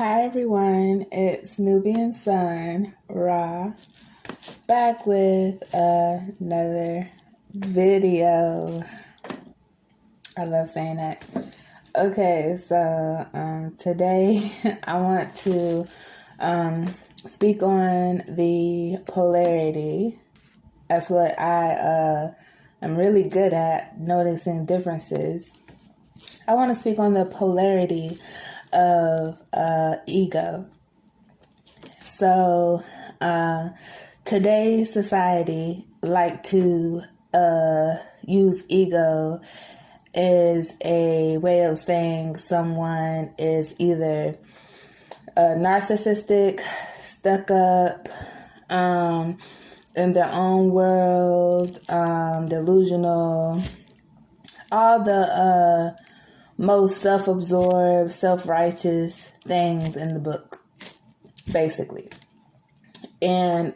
Hi everyone, it's Nubian Sun, Ra, back with another video. I love saying that. Okay, so today I want to speak on the polarity. That's what I am really good at, noticing differences. I want to speak on the polarity of ego. So today's society like to use ego as a way of saying someone is either narcissistic, stuck up, in their own world, delusional, all the most self-absorbed, self-righteous things in the book, basically. And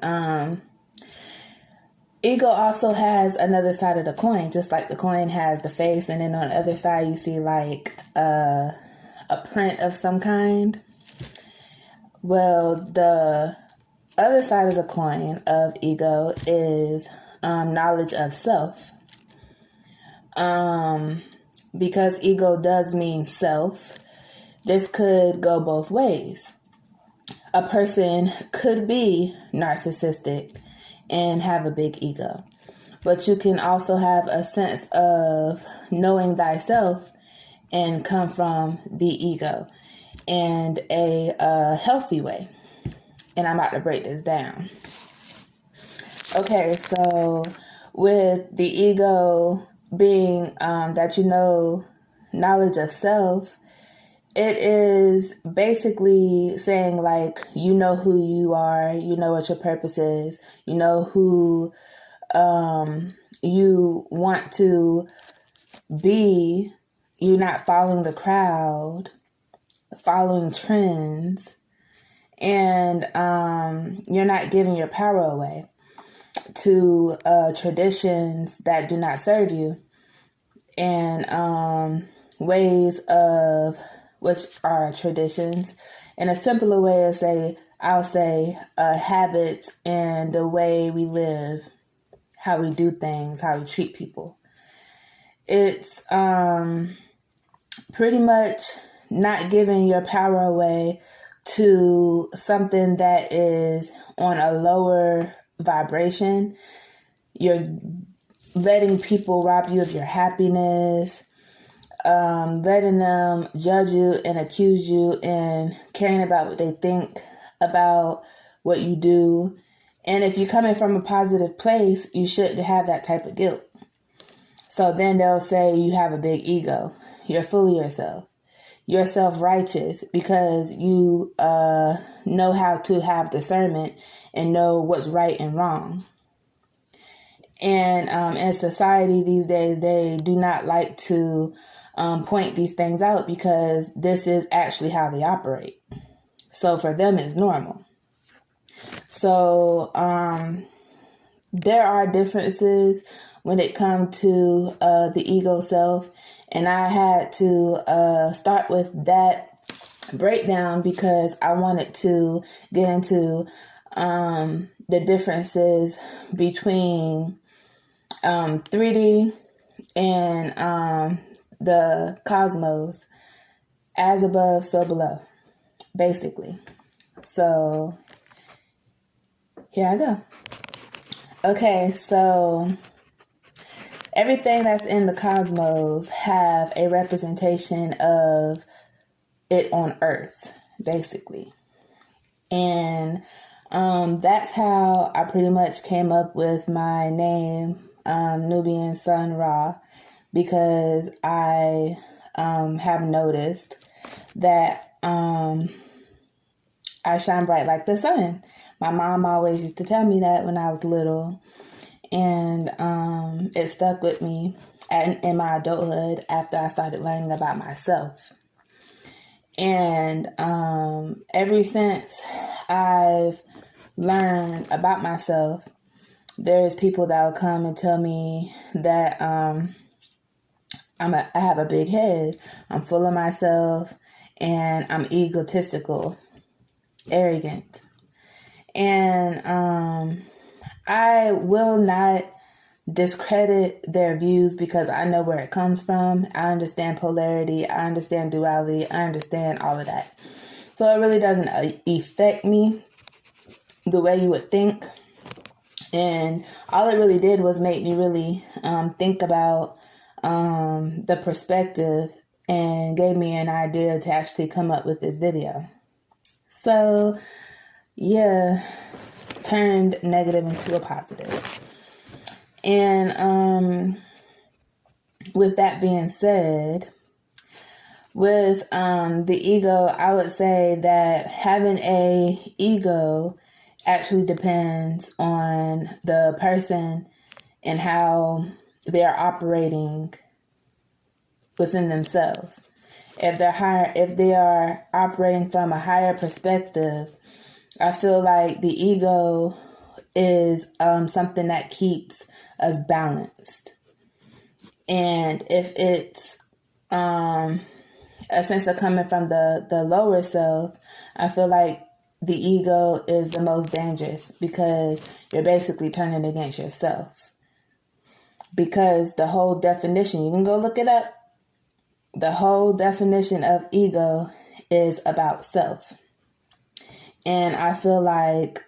ego also has another side of the coin, just like the coin has the face, and then on the other side you see like a print of some kind. Well, the other side of the coin of ego is knowledge of self. Because ego does mean self, this could go both ways. A person could be narcissistic and have a big ego, but you can also have a sense of knowing thyself and come from the ego in a healthy way. And I'm about to break this down. Okay, so with the ego being that you know knowledge of self, it is basically saying like you know who you are, you know what your purpose is, you know who you want to be. You're not following the crowd, following trends, and you're not giving your power away to traditions that do not serve you, and ways of which are traditions. In a simpler way is I'll say habits and the way we live, how we do things, how we treat people. It's pretty much not giving your power away to something that is on a lower vibration. You're letting people rob you of your happiness, letting them judge you and accuse you and caring about what they think about what you do. And if you're coming from a positive place, you shouldn't have that type of guilt. So then they'll say you have a big ego. You're full of yourself. You're self-righteous because you know how to have discernment and know what's right and wrong. And in society these days, they do not like to point these things out because this is actually how they operate. So for them, it's normal. So there are differences when it comes to the ego self. And I had to start with that breakdown because I wanted to get into the differences between 3D and the cosmos, as above, so below, basically. So here I go. Okay, so everything that's in the cosmos have a representation of it on Earth, basically. And that's how I pretty much came up with my name, Nubian Sun Ra, because I have noticed that I shine bright like the sun. My mom always used to tell me that when I was little, and it stuck with me in my adulthood after I started learning about myself. And ever since I've learned about myself, there's people that will come and tell me that I have a big head. I'm full of myself, and I'm egotistical, arrogant. And I will not discredit their views because I know where it comes from. I understand polarity. I understand duality. I understand all of that. So it really doesn't affect me the way you would think. And all it really did was make me really think about the perspective and gave me an idea to actually come up with this video. So, yeah, turned negative into a positive. And with that being said, with the ego, I would say that having a ego actually depends on the person and how they're operating within themselves. If they are operating from a higher perspective, I feel like the ego is something that keeps us balanced. And if it's a sense of coming from the lower self, I feel like the ego is the most dangerous because you're basically turning against yourself. Because the whole definition, you can go look it up, the whole definition of ego is about self. And I feel like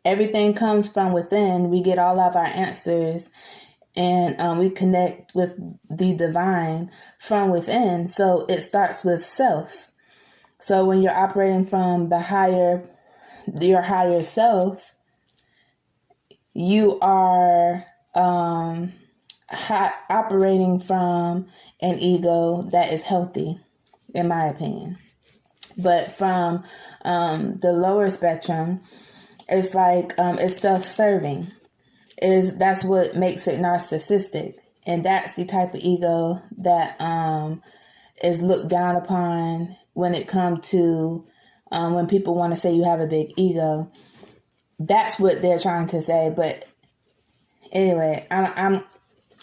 everything comes from within. We get all of our answers and we connect with the divine from within. So it starts with self. So when you're operating from your higher self, you are operating from an ego that is healthy, in my opinion. But from the lower spectrum, it's like it's self-serving. That's what makes it narcissistic, and that's the type of ego that is looked down upon when it comes to when people want to say you have a big ego. That's what they're trying to say. But anyway, I'm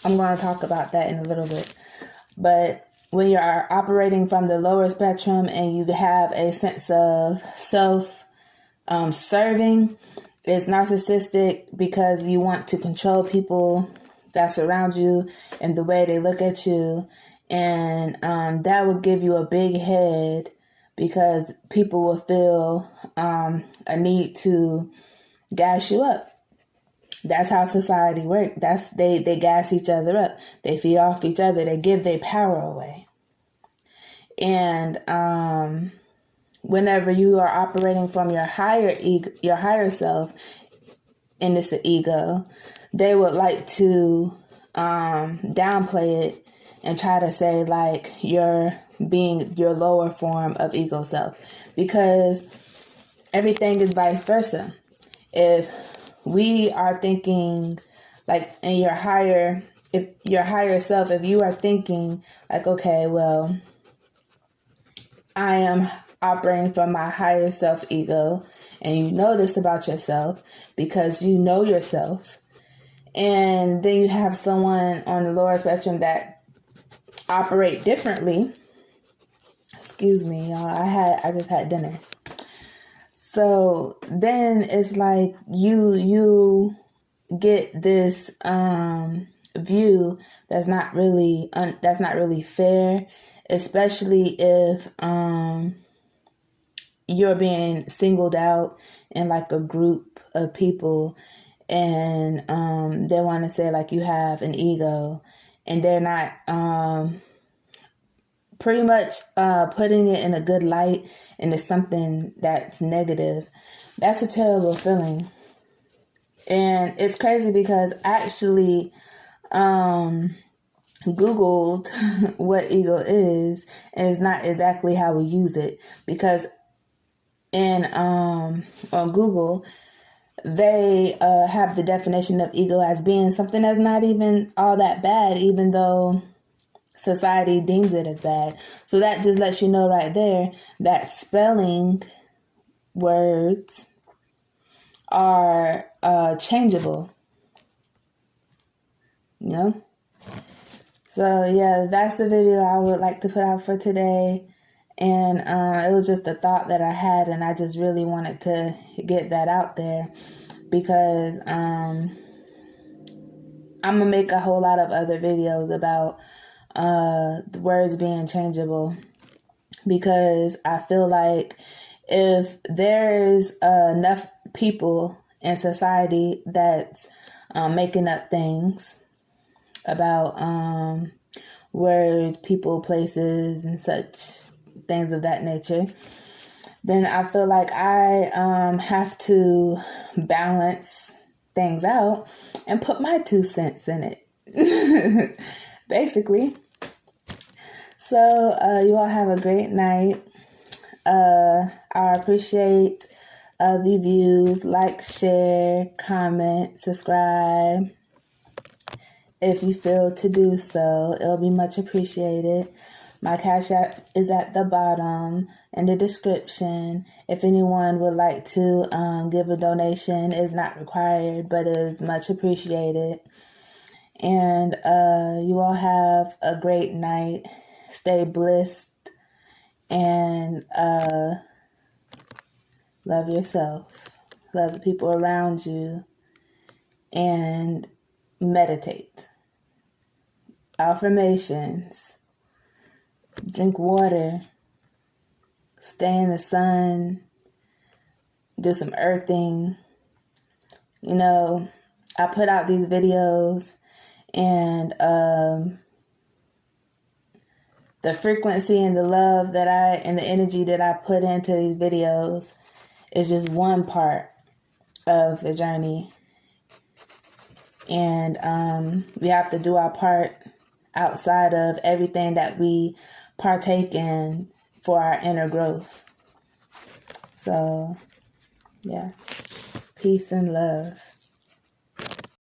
going to talk about that in a little bit. But when you're operating from the lower spectrum and you have a sense of self-serving, it's narcissistic because you want to control people that surround you and the way they look at you. And that will give you a big head because people will feel a need to gas you up. That's how society works. They gas each other up. They feed off each other. They give their power away. And whenever you are operating from your higher self, and it's the ego, they would like to downplay it and try to say like you're being your lower form of ego self, because everything is vice versa. If we are thinking like in your higher self, if you are thinking like, okay, well, I am operating from my higher self ego, and you know this about yourself because you know yourself, and then you have someone on the lower spectrum that operate differently. Excuse me, y'all. I just had dinner. So then it's like you get this view that's not really fair, especially if you're being singled out in like a group of people, and they want to say like you have an ego, and they're not pretty much putting it in a good light, and it's something that's negative. That's a terrible feeling. And it's crazy because I actually Googled what ego is, and it's not exactly how we use it, because on Google, they have the definition of ego as being something that's not even all that bad, even though society deems it as bad. So that just lets you know right there that spelling words are changeable. You know? So yeah, that's the video I would like to put out for today. And it was just a thought that I had, and I just really wanted to get that out there, because I'm going to make a whole lot of other videos about the words being changeable, because I feel like if there is enough people in society that's making up things about words, people, places, and such things of that nature, then I feel like I have to balance things out and put my 2 cents in it, basically. So you all have a great night. I appreciate the views. Like, share, comment, subscribe if you feel to do so. It'll be much appreciated. My Cash App is at the bottom in the description. If anyone would like to give a donation, it's not required, but is much appreciated. And you all have a great night. Stay blessed and love yourself. Love the people around you. And meditate. Affirmations. Drink water. Stay in the sun. Do some earthing. You know, I put out these videos, and the frequency and the love and the energy that I put into these videos is just one part of the journey. And we have to do our part outside of everything that we partake in for our inner growth. So, yeah. Peace and love.